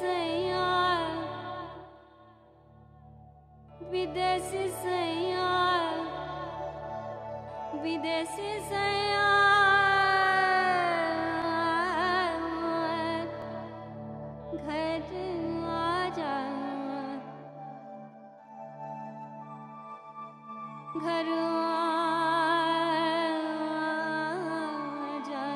सैया विदेशी सैया विदेशी सैया घर आजा घर आजा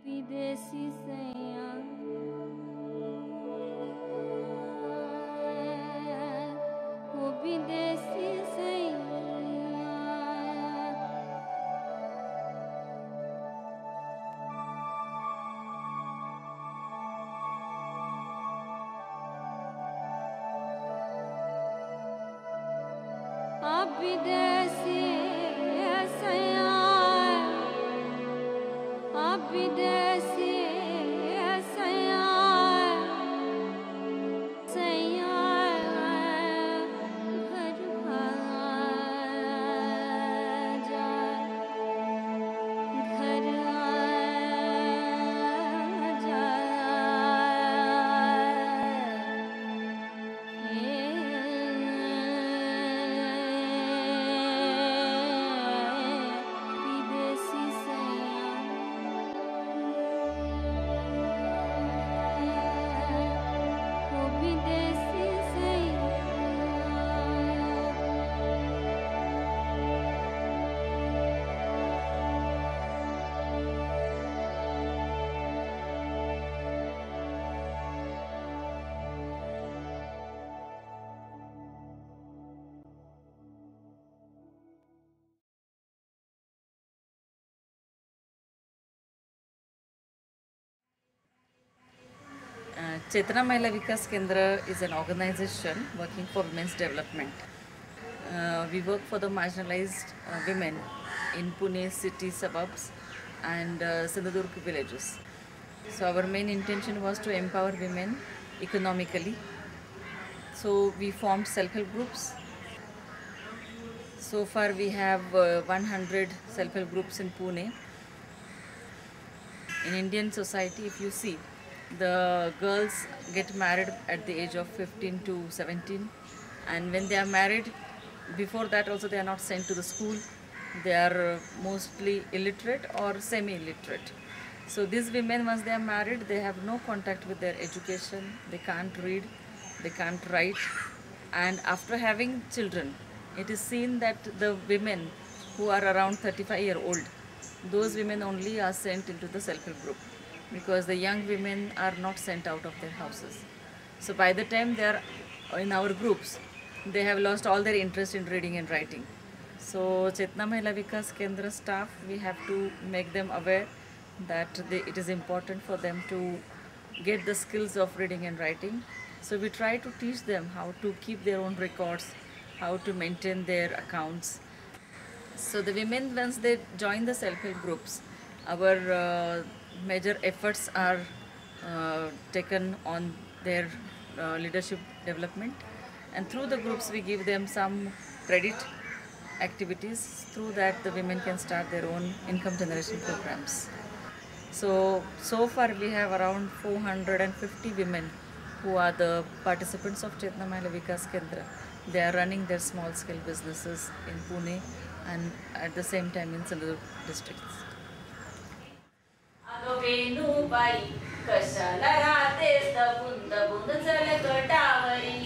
विदेशी सैया वो विदेशी सैया अब विदेशी सैया अब विदेशी सैया सैया घर आजा घर आजा विदेशी सैया वो विदेशी सैया Chetna Mahila Vikas Kendra is an organization working for women's development. We work for the marginalized women in Pune city suburbs and Sindhudurg villages. So our main intention was to empower women economically. So we formed self-help groups. So far we have 100 self-help groups in Pune. In Indian society, if you see, the girls get married at the age of 15 to 17, and when they are married, before that also they are not sent to the school. They are mostly illiterate or semi-illiterate. So these women, once they are married, they have no contact with their education. They can't read, they can't write, and after having children, it is seen that the women who are around 35-year-old, those women only are sent into the self-help group, because the young women are not sent out of their houses. So by the time they are in our groups, they have lost all their interest in reading and writing. So Chetna Mahila Vikas Kendra staff, we have to make them aware that it is important for them to get the skills of reading and writing. So we try to teach them how to keep their own records, how to maintain their accounts. So the women, once they join the self-help groups, our major efforts are taken on their leadership development, and through the groups we give them some credit activities. Through that the women can start their own income generation programs. So far we have around 450 women who are the participants of Chetna Mahila Vikas Kendra. They are running their small scale businesses in Pune and at the same time in Sindhudurg districts. वेणूबाई कशाला राहतेस दबून दबून चल गटावरी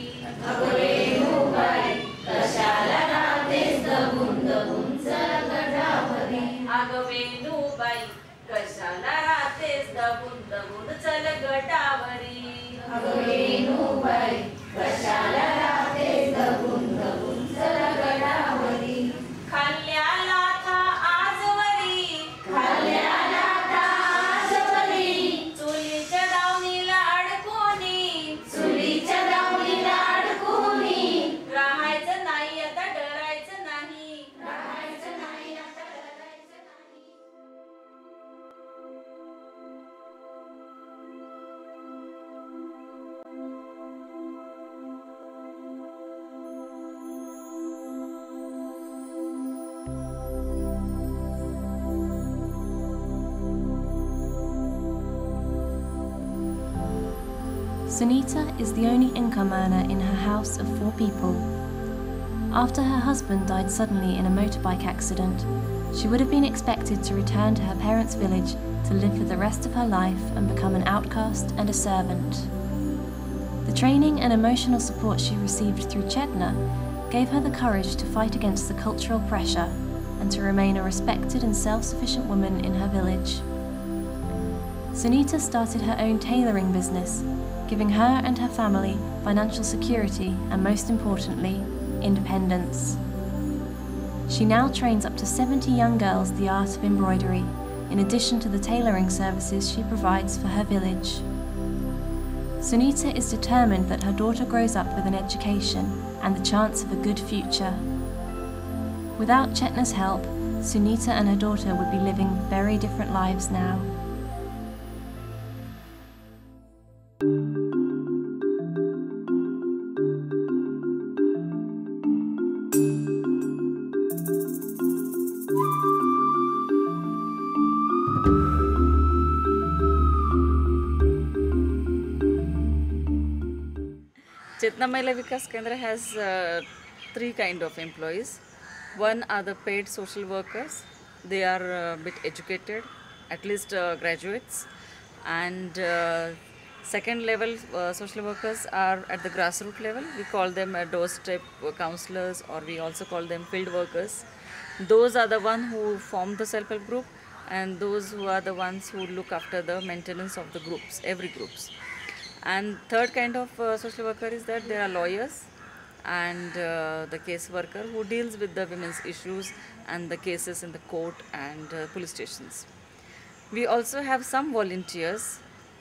वेणूबाई कशाला राहतेस दबून दबून चल गटावरी वेणूबाई कशाला राहतेस दबून दबून चल गटावरी वेणूबाई कशाला राहतेस दबून दबून चल गटावरी खाल्ल्याला था आजवरी खाल्ल्याला Sunita is the only income earner in her house of 4 people. After her husband died suddenly in a motorbike accident, she would have been expected to return to her parents' village to live for the rest of her life and become an outcast and a servant. The training and emotional support she received through Chetna gave her the courage to fight against the cultural pressure and to remain a respected and self-sufficient woman in her village. Sunita started her own tailoring business, giving her and her family financial security and, most importantly, independence. She now trains up to 70 young girls the art of embroidery, in addition to the tailoring services she provides for her village. Sunita is determined that her daughter grows up with an education and the chance of a good future. Without Chetna's help, Sunita and her daughter would be living very different lives now. Chetna Mahila Vikas Kendra has 3 kind of employees. One are the paid social workers. They are a bit educated, at least graduates. And second level social workers are at the grassroots level. We call them doorstep counselors, or we also call them field workers. Those are the ones who form the self-help group, and those who are the ones who look after the maintenance of the groups, every groups. And third kind of social worker is that there are lawyers and the case worker who deals with the women's issues and the cases in the court and police stations. We also have some volunteers,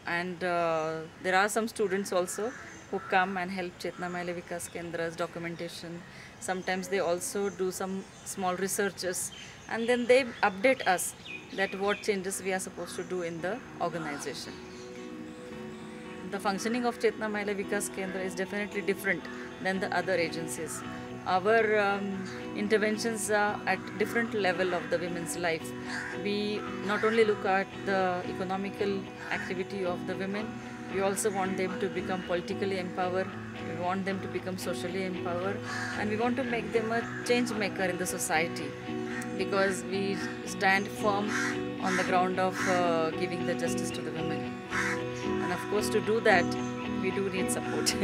and there are some students also who come and help Chetna Mahila Vikas Kendra's documentation. Sometimes they also do some small researches, and then they update us that what changes we are supposed to do in the organization. The functioning of Chetna Mahila Vikas Kendra is definitely different than the other agencies. Our interventions are at different level of the women's life. We not only look at the economical activity of the women, we also want them to become politically empowered, we want them to become socially empowered, and we want to make them a change maker in the society, because we stand firm on the ground of giving the justice to the women. And of course, to do that, we do need support.